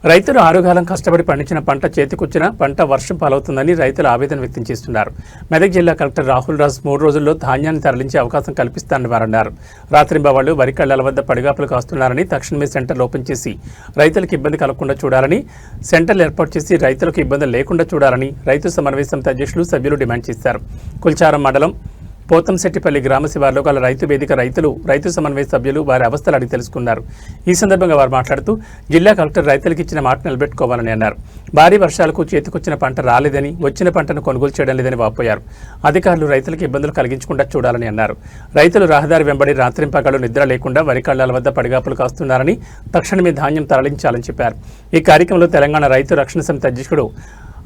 రైతులు ఆరుగాలం కష్టపడి పండించిన పంట చేతికొచ్చిన పంట వర్షం పాలవుతుందని రైతులు ఆవేదన వ్యక్తం చేస్తున్నారు. మెదక్ జిల్లా కలెక్టర్ రాహుల్ రాజ్ 3 రోజుల్లో ధాన్యాన్ని తరలించే అవకాశం కల్పిస్తారని వారన్నారు. రాత్రింబవళ్లు వరి కళ్లాల వద్ద పడిగాపులు కాస్తున్నారని, తక్షణమే సెంటర్లు ఓపెన్ చేసి రైతులకు ఇబ్బంది కలగకుండా చూడాలని, సెంటర్లు ఏర్పాటు చేసి రైతులకు ఇబ్బంది లేకుండా చూడాలని రైతు సమన్వయ సమితి అధ్యక్షులు, సభ్యులు డిమాండ్ చేశారు. కుల్చారం మండలం పోతంశెట్టిపల్లి గ్రామ శివారులో గల రైతు వేదిక రైతు సమన్వయ సభ్యులు వారి అవస్థలు అడిగి తెలుసుకున్నారు. ఈ సందర్భంగా వారు మాట్లాడుతూ జిల్లా కలెక్టర్ రైతులకు ఇచ్చిన మాట నిలబెట్టుకోవాలని అన్నారు. భారీ వర్షాలకు చేతికొచ్చిన పంట రాలేదని, వచ్చిన పంటను కొనుగోలు చేయడం లేదని వాపోయారు. అధికారులు రైతులకు ఇబ్బందులు కలిగించకుండా చూడాలని అన్నారు. రైతులు రహదారి వెంబడి రాత్రింపగలు నిద్ర లేకుండా వరి కళ్లాల వద్ద పడిగాపులు కాస్తున్నారని, తక్షణమే ధాన్యం తరలించాలని చెప్పారు. ఈ కార్యక్రమంలో తెలంగాణ రైతు రక్షణ సమితి అధ్యక్షుడు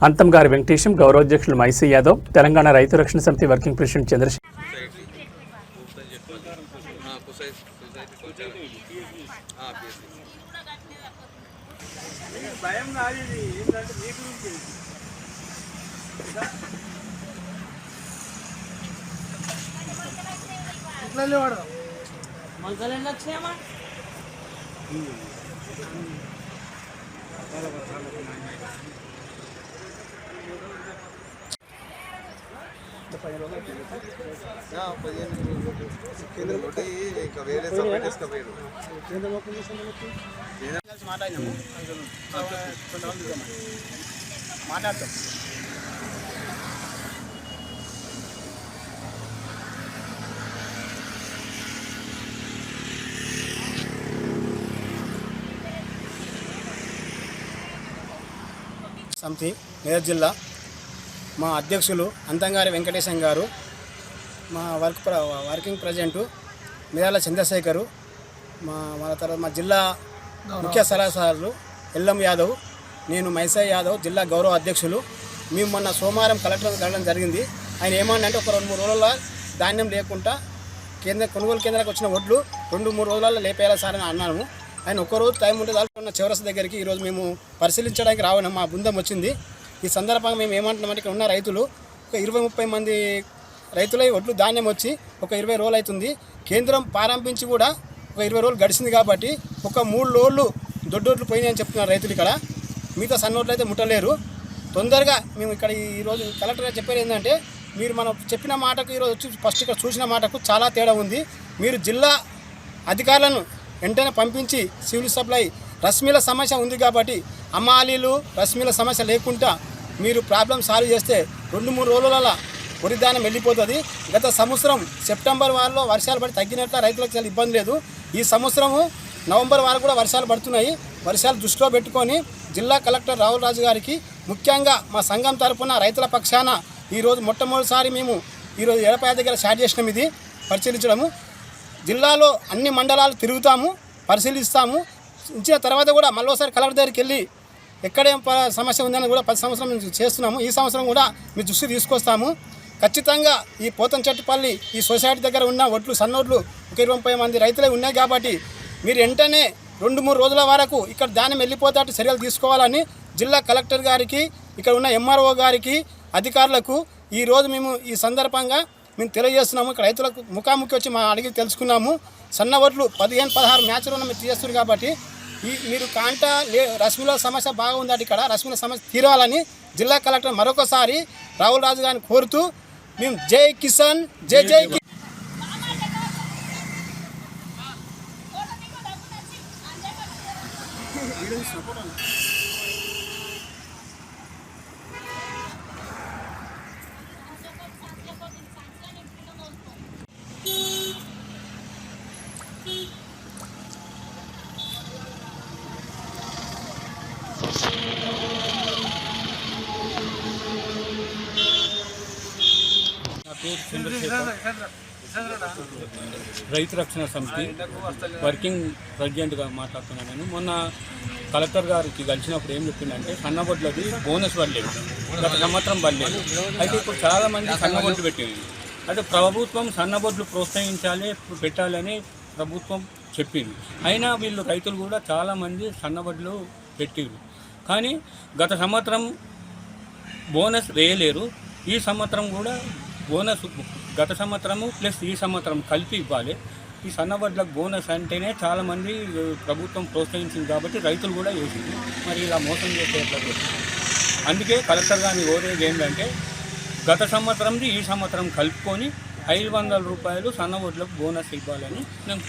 అంతంగారి వెంకటేశం, గౌరవాధ్యక్షులు మైసీ యాదవ్, తెలంగాణ రైతు రక్షణ సమితి వర్కింగ్ ప్రెసిడెంట్ చంద్రశేఖర్ మాట్లాడతాం. సమితి మెదక్ జిల్లా మా అధ్యక్షులు అంతంగారి వెంకటేశం గారు, మా వర్కింగ్ ప్రెసిడెంటు మిరాల చంద్రశేఖరు, మన తర్వాత మా జిల్లా ముఖ్య సలహాదారులు ఎల్లం యాదవ్, నేను మైసా యాదవ్, జిల్లా గౌరవ అధ్యక్షులు. మేము మొన్న సోమవారం కలెక్టర్ వెళ్ళడం జరిగింది. ఆయన ఏమన్నంటే ఒక 2-3 రోజుల్లో ధాన్యం లేకుండా కొనుగోలు కేంద్రానికి వచ్చిన వడ్లు 2-3 రోజులలో లేపేయాలి సార్ అని అన్నాము. ఆయన ఒక్కరోజు టైం ఉంటే దాల్చుకున్న చివరస దగ్గరికి ఈరోజు మేము పరిశీలించడానికి రావడం మా బృందం వచ్చింది. ఈ సందర్భంగా మేము ఏమంటున్నామంటే ఇక్కడ ఉన్న రైతులు ఒక 20-30 మంది రైతులై ఒడ్లు ధాన్యం వచ్చి ఒక 20 రోజులు అవుతుంది. కేంద్రం ప్రారంభించి కూడా ఒక 20 రోజులు గడిచింది కాబట్టి ఒక 3 రోజులు దొడ్డోట్లు పోయినాయి అని చెప్తున్నారు రైతులు. ఇక్కడ మిగతా సన్నోట్లు అయితే ముట్టలేరు. తొందరగా మేము ఇక్కడ ఈరోజు కలెక్టర్ గారు చెప్పారు ఏంటంటే, మీరు మనం చెప్పిన మాటకు ఈరోజు వచ్చి ఫస్ట్ ఇక్కడ చూసిన మాటకు చాలా తేడా ఉంది. మీరు జిల్లా అధికారులను వెంటనే పంపించి సివిల్ సప్లై రస్మీల సమస్య ఉంది కాబట్టి అమ్మాలీలు రస్మీల సమస్య లేకుండా మీరు ప్రాబ్లం సాల్వ్ చేస్తే 2-3 రోజులలో వరి ధాన్యం వెళ్ళిపోతుంది. గత సంవత్సరం సెప్టెంబర్ వారంలో వర్షాలు పడి తగ్గినట్ల రైతులకు చాలా ఇబ్బంది లేదు. ఈ సంవత్సరము నవంబర్ వారం కూడా వర్షాలు పడుతున్నాయి. వర్షాలు దృష్టిలో పెట్టుకొని జిల్లా కలెక్టర్ రాహుల్ రాజు గారికి, ముఖ్యంగా మా సంఘం తరఫున రైతుల పక్షాన ఈరోజు మొట్టమొదటిసారి మేము ఈరోజు ఎడపాయ దగ్గర స్టార్ట్ చేసినాం. ఇది పరిశీలించడము, జిల్లాలో అన్ని మండలాలు తిరుగుతాము, పరిశీలిస్తాము. ఇచ్చిన తర్వాత కూడా మళ్ళీసారి కలెక్టర్ దగ్గరికి వెళ్ళి ఎక్కడేం సమస్య ఉందని కూడా 10 సంవత్సరం నుంచి చేస్తున్నాము. ఈ సంవత్సరం కూడా మీ దృష్టి తీసుకొస్తాము. ఖచ్చితంగా ఈ పోతంశెట్టిపల్లి ఈ సొసైటీ దగ్గర ఉన్న ఒడ్లు సన్నోడ్లు ఒక 20 మంది రైతులే ఉన్నాయి కాబట్టి మీరు వెంటనే 2-3 రోజుల వరకు ఇక్కడ ధాన్యం వెళ్ళిపోతాటు చర్యలు తీసుకోవాలని జిల్లా కలెక్టర్ గారికి, ఇక్కడ ఉన్న ఎంఆర్ఓ గారికి, అధికారులకు ఈరోజు మేము ఈ సందర్భంగా మేము తెలియజేస్తున్నాము. ఇక్కడ రైతులకు ముఖాముఖి వచ్చి మా అడిగి తెలుసుకున్నాము. సన్న ఒడ్లు 15-16 మ్యాచ్లు మీరు చేస్తున్నారు కాబట్టి మీరు రస్మీల సమస్య బాగుందంటే ఇక్కడ రస్మీల సమస్య తీరాలని జిల్లా కలెక్టర్ మరొకసారి రాహుల్ రాజు గారిని కోరుతూ మేము జై కిసాన్, జై జై రైతు రక్షణ సమితి వర్కింగ్ ప్రెసిడెంట్గా మాట్లాడుతున్నాను. నేను మొన్న కలెక్టర్ గారికి కలిసినప్పుడు ఏం చెప్పిందంటే, సన్నబొడ్లది బోనస్ పడలేదు, గత సంవత్సరం పడలేదు. అయితే ఇప్పుడు చాలామంది సన్నబొడ్లు పెట్టింది. అంటే ప్రభుత్వం సన్నబొడ్లు ప్రోత్సహించాలి, పెట్టాలని ప్రభుత్వం చెప్పింది. అయినా వీళ్ళు రైతులు కూడా చాలామంది సన్నబొడ్లు పెట్టిరు. కానీ గత సంవత్సరం బోనస్ వేయలేరు. ఈ సంవత్సరం కూడా బోనస్ గత సంవత్సరము ప్లస్ ఈ సంవత్సరం కలిపి ఇవ్వాలి. ఈ సన్నబడ్లకు బోనస్ అంటేనే చాలామంది ప్రభుత్వం ప్రోత్సహించింది కాబట్టి రైతులు కూడా వేసింది. మరి ఇలా మోసం చేసేట్లేదు. అందుకే కలెక్టర్ గారిని కోరేది ఏంటంటే గత సంవత్సరంది ఈ సంవత్సరం కలుపుకొని 500 రూపాయలు సన్నబడ్లకు బోనస్ ఇవ్వాలని నేను